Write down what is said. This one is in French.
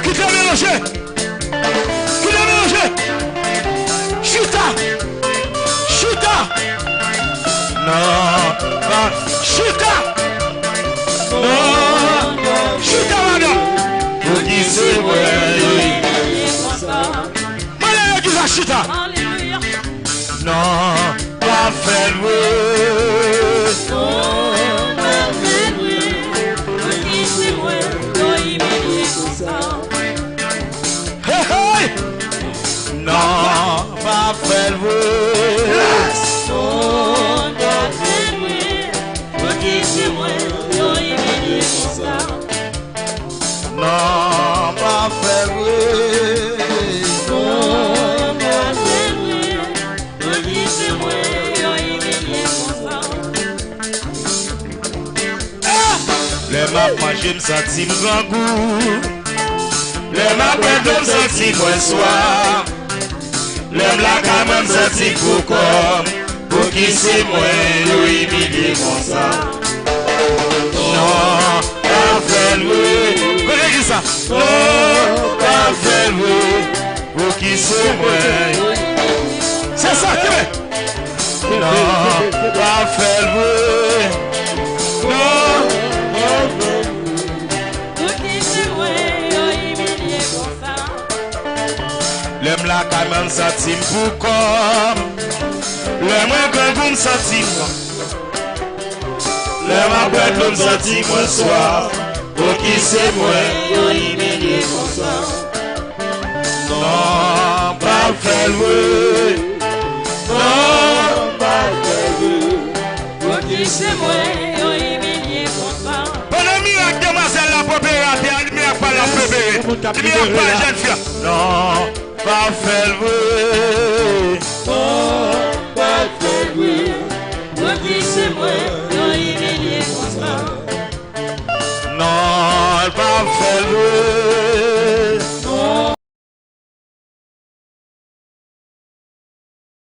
Qui t'a mélangé? Qui t'a mélangé? Chuta! Chuta! Non! Chuta! Non! Chuta, madame! Pour qui c'est moi? Malheur qui va chuta! Non! Pas fait non, pas fait le non, pas fait les maps, j'ai me senti grand goût. Les maps, je me senti moins soir. L'aime la quand même senti pour qui c'est moi, humilié comme ça. Non, pas fait louer. Connais ça? Non, pas fait louer. Pour qui c'est moi. C'est ça, Québec. Non, pas fait louer. Non, pas fait louer. Pour qui c'est moi, humilié comme ça. L'aime la quand même senti pour comme. L'aime quand vous me senti moi. L'aime après vous me senti moi soir. Pour qui c'est moi, humilié comme ça. Non, pas fait louer. Non, pas fait louer. Pour qui c'est moi, humilié comme ça. Pendant miracle demoiselle la popérateur, elle m'a pas la préférée. Elle m'a pas la jeune fille. Non. Pas fait le